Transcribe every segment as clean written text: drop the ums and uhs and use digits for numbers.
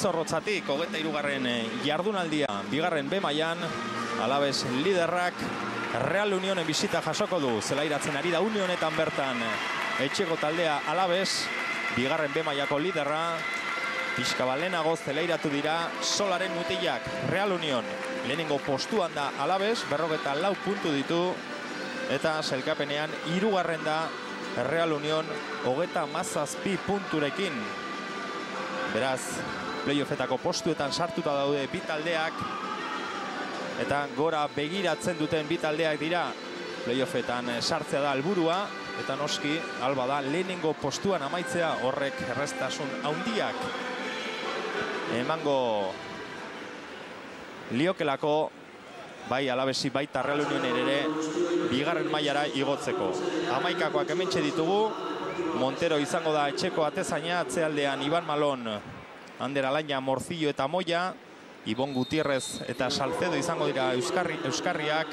Mendizorrotzatik 23. jardunaldia bigarren B mailan Alabes liderrak Real Unionen bisita jasoko du. Zelairatzen ari da Unionetan bertan etxeko taldea Alabes, bigarren B mailako liderra. Pixka balenago zelairatu dira Solaren mutilak. Real Union lehenengo postuan da Alabes, 44 puntu ditu, eta sailkapenean hirugarren da Real Union 37 punturekin. Beraz, playoffetako postuetan sartuta daude bi taldeak, eta gora begiratzen duten bi taldeak dira. Playoffetan sartzea da helburua, eta noski alba da lehenengo postuan amaitzea, horrek erreztasun handiak emango liokelako bai Alabesi baita Real Unionen ere bigarren mailara igotzeko. 11koak hementxe ditugu. Montero izango da etxeko atezaina, atzealdean Iban Malon, Ander Alaina, Morcillo eta Moya, Ibon Gutierrez eta Salcedo izango dira euskarriak,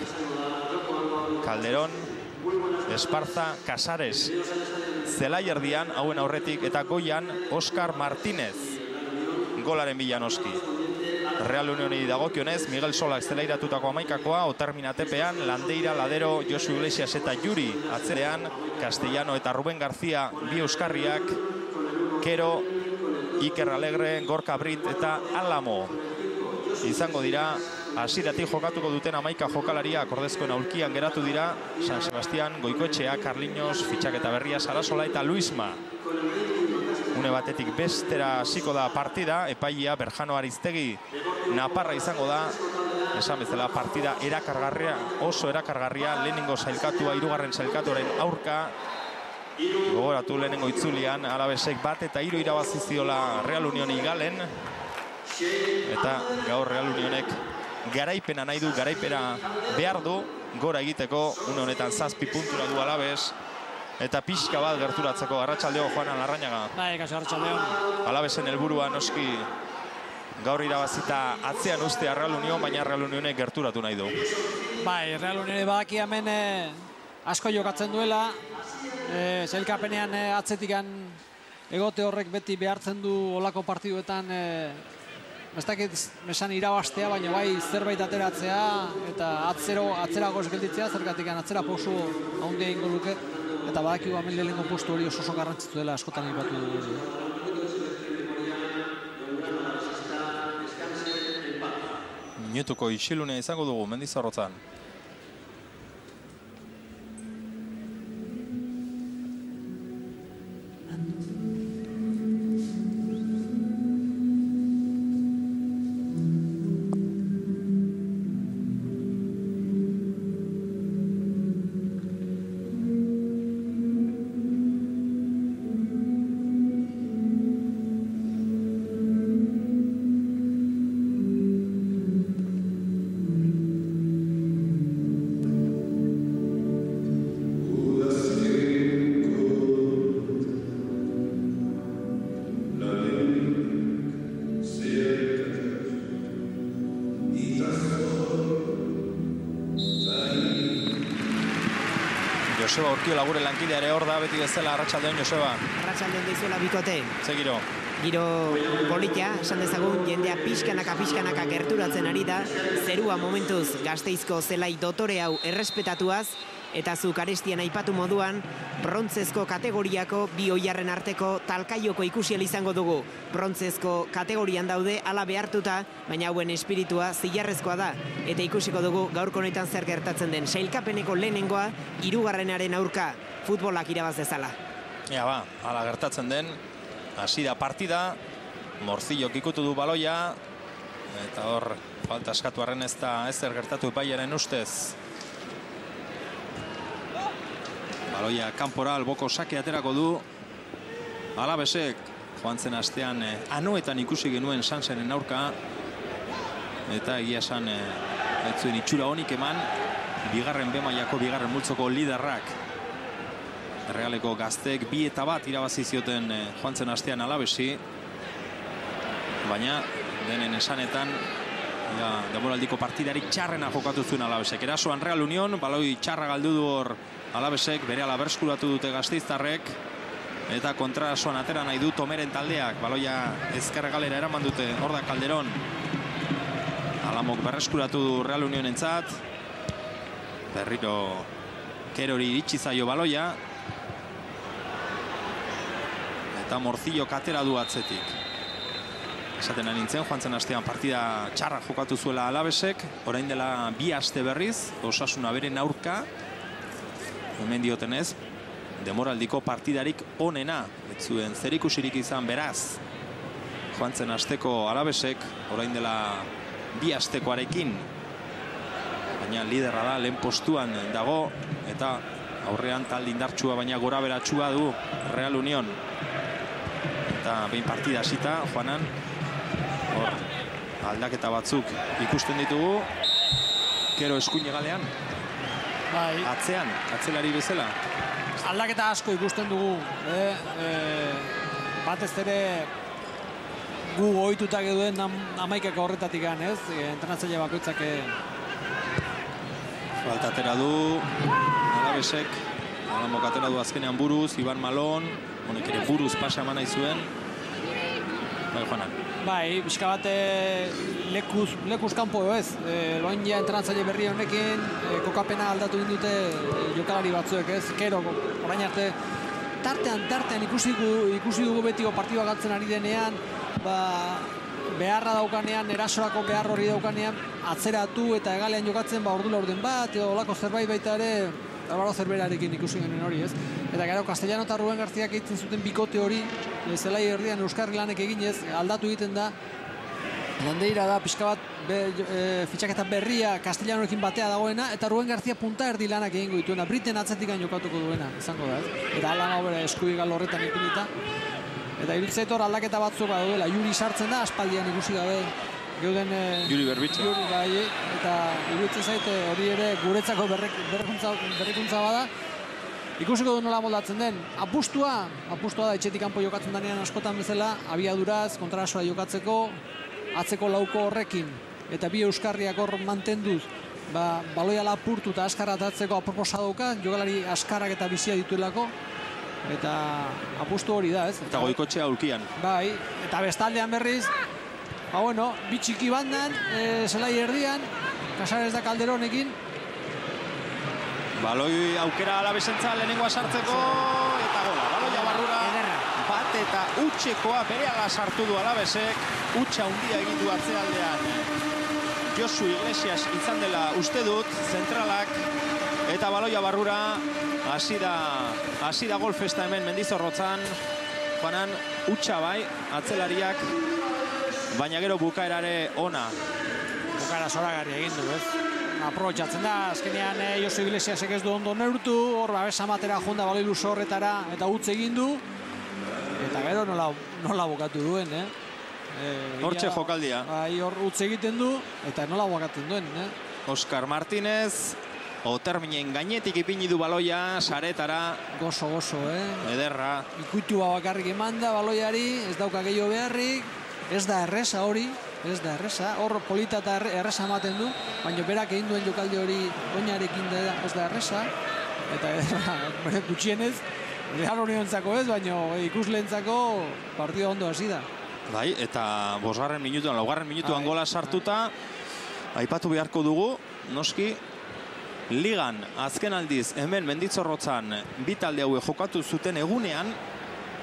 Calderón, Esparza, Casares, Zelai erdian, hauen aurretik, eta goian Oscar Martínez, golaren bila noski. Real Unioni dagokionez, Miguel Solak zelairatutako 11koa, Otermin atepean, Landeira, Ladero, Josu Iglesias eta Yuri atzerean, Castellano eta Ruben García bi euskarriak, Kero, Iker Alegre, Gorka Brit eta Alamo izango dira. Hasieratik jokatuko duten 11 jokalariak ordezkoen aulkian geratu dira. San Sebastián, Goikoetxea, Carliños, fitxaketa berria Sarasola eta Luisma. Une batetik bestera hasiko da partida, epailea Berjano Ariztegi Naparra izango da. Esan bezala partida erakargarria, oso erakargarria, lehenengo sailkatua hirugarren sailkatuaren aurka. Gogoratu lehenengo itzulian Alabesek 1-3 irabazi ziola Real Unioni Galen, eta gaur Real Unionek garaipena nahi du, garaipena behar du gora egiteko. Une honetan 7 puntura du Alabes, eta pixka bat gerturatzeko. Arratsaldeo Juana Larrañaga. Bai, kaso arratsaldeo. Alabesen helburua noski gaur irabazita atzean ustea Real Union, baina Real Unionek gerturatu nahi du. Bai, Real Unione badaki hemen asko jokatzen duela. Sailkapenean atzetikan egote horrek beti behartzen du olako partiduetan, ez dakit mesan irabaztea, baina bai zerbait ateratzea eta atzeragoz gelditzea, zergatikan atzera pausu handia ingo luke. Eta badakigu hemen lehenengo postu hori oso garrantzitsu dela, askotan aipatu dugu. Minutuko isilunea izango dugu Mendizorrotzan. Joseba Urkiola gure lankidea ere hor da, beti bezala. Arratsaldeon, Joseba. Arratsaldeon deizuela bikote. Ze giro? Giro politia, esan dezagun, jendea pixkanaka gerturatzen ari da. Zerua momentuz Gasteizko zelai dotore hau errespetatuaz, eta zuk Arestian aipatu moduan, brontzezko kategoriako bi oilarren arteko talkaioko ikusiel izango dugu. Brontzezko kategorian daude ala behartuta, baina hauen espiritua zilarrezkoa da. Eta ikusiko dugu gaurko honetan zer gertatzen den. Sailkapeneko lehenengoa, hirugarrenaren aurka, futbolak irabaz dezala. Ja ba, ala gertatzen den. Hasi da partida, Morcillok ikutu du baloia, eta hor falta eskatu arren ez da ezer gertatu epaiaren ustez. Baloia kanpora, alboko sake aterako du Alabesek. Joan zen astean Anoetan ikusi genuen Sansenen aurka, eta egia esan ez zuen itxura honik eman. Bigarren B mailako bigarren multzoko liderrak Realeko gazteek 2-1 irabazi zioten joan zen astean Alabesi, baina denen esanetan denboraldiko partidarik txarrena jokatu zuen Alabesek. Erasoan Real Union, baloi txarra galdu du hor Alabesek, berehala berskuratu dute gasteiztarrek, Eta kontrasoan atera nahi du Tomeren taldeak. Baloia ezker galera eraman dute. Hor da Calderón. Alamok berreskuratu du Real Unionentzat. Berriro Kerori iritsi zaio baloia. Eta Morcillo katera du atzetik. Esaten ari nintzen, joan zen astean partida txarra jokatu zuela Alavesek. Orain dela 2 aste berriz, Osasuna beren aurka. Hemen diotenez, demoraldiko partidarik onena. Ez zuen zerikusirik izan beraz. Joan zen asteko Alavesek, orain dela 2 astekoarekin. Baina liderra da, lehen postuan dago. Eta aurrean talde indartsua, baina gora beratxua du Real Unión. Eta behin partida hasita, Juanan. Hor, aldaketa batzuk ikusten ditugu. Kero eskuin egalean. Bai. Atzean, atzelari bezala. Aldaketa asko ikusten dugu. Batez ere gu ohitutak eduen 11 horretatik ez? Entrenatzaile bakoitzak falta atera du Alavesek. Alamok atera du azkenean buruz, Iban Malon. Honek ere buruz pasa eman nahi zuen. Bai, Juanan. Bai, pixka bat lekuz kanpo ez. Loin ja entrenatzaile berri honekin, kokapena aldatu dute jokalari batzuek ez. Kero, orain arte, tartean ikusi dugu betiko partidua galtzen ari denean, beharra daukanean, erasorako behar hori daukanean, atzeratu eta egalean jokatzen, ordu laurden bat, olako zerbait baita ere, Álvaro Zerberarekin ikusi genuen hori, ez? Eta gero, Castellano eta Ruben Garziak egiten zuten bikote hori, zelai erdian Euskarri lanek eginez, aldatu egiten da. Landeira da, pixka bat, fitxaketa berria Castellanoekin batea dagoena, eta Ruben Garzia punta erdi lanak egingo dituena, Briten atzetikan jokatuko duena, izango da, ez? Eta alan hau bere eskubigal horretan ipinita. Eta irutzaitor aldaketa batzuk daudela, Juri sartzen da, aspaldian ikusi gabe. Geuden Juri Berbitza. Bai, eta iruditzen zaite hori ere guretzako berrikuntza bada. Ikusiko du nola moldatzen den. Apustua da etxetik kanpo jokatzen denean askotan bezala, abiaduraz, kontrasora jokatzeko, atzeko lauko horrekin, eta bi euskarriak hor mantenduz, baloia lapurtu eta askarra atatzeko aproposa dauka, jokalari askarrak eta bizia dituelako, eta apustu hori da, ez? Eta goikotxea ulkian. Bai, eta bestaldean berriz, bi txiki bandan, zelai erdian, Casares da Calderonekin. Baloi aukera Alavesentza lehenengoa sartzeko, eta gola. Baloia barrura, bat eta utxekoa berehala sartu du Alavesek, utxa handia egin du atzealdean. Josu Iglesias izan dela uste dut, zentralak, eta baloia barrura, hasi da golfesta hemen Mendizorrotzan, Juanan, utxa bai, atzelariak, baina gero bukaerare ona. Bukaera zoragarri egin du, ez? Aprobetxatzen da, azkenean Josu Iglesiasek ez du ondo neurtu, hor babesa matera junda baloi luso horretara eta utz egin du. Eta gero nola bukatu duen, Hortxe jokaldia. Bai, hor utz egiten du, eta nola bukatzen duen, Oscar Martínez, Oterminen gainetik ipini du baloia, saretara. Gozo, Ederra. Ikuitu bakarrik eman da baloiari, ez dauka gehiago beharrik, ez da erresa hori. Ez da erresa, hor polita eta erresa ematen du, baina berak egin duen jokaldi hori oinarekin da ez da erresa, eta bere gutxienez, Real Unionentzako ez, baina ikusleentzako partida ondo hasi da. Bai, eta 5. minutuan, 4. minutuan gola sartuta, aipatu beharko dugu, noski, ligan azken aldiz hemen Mendizorrotzan bi talde hauek jokatu zuten egunean,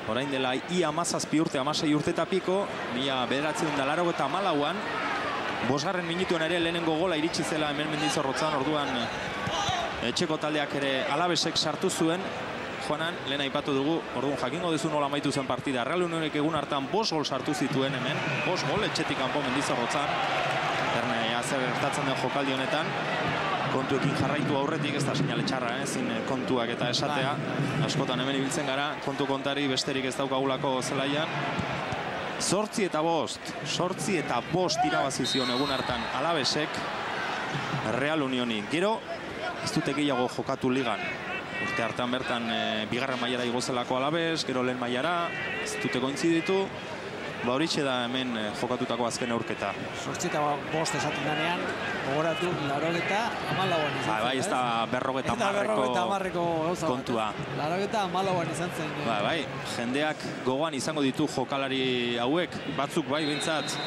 orain dela ia 17 urte, 16 urte eta piko, 1984an, 5. minutuan ere lehenengo gola iritsi zela hemen Mendizorrotzan, orduan etxeko taldeak ere Alavesek sartu zuen, Juanan, lehen aipatu dugu, orduan jakingo duzu nola amaitu zen partida. Real Unionek egun hartan 5 gol sartu zituen hemen, 5 gol etxetik kanpo Mendizorrotzan, zer gertatzen den jokaldi honetan, kontuekin jarraitu aurretik, ez da seinale txarra, ezin kontuak eta esatea. Askotan hemen ibiltzen gara, kontu kontari besterik ez daukagulako zelaian. 8 eta 5 irabazi zion egun hartan Alavesek Real Unioni. Gero, ez dute gehiago jokatu ligan. Urte hartan bertan 2. mailara igo zelako Alaves, gero lehen mailara, ez dute kointziditu. Ba horixe da hemen jokatutako azken aurketa. 8:05 esaten denean, gogoratu 84an izan zen. Bai, ez da 50ko kontua. 84an izan zen. Bai, jendeak gogoan izango ditu jokalari hauek, batzuk bai behintzat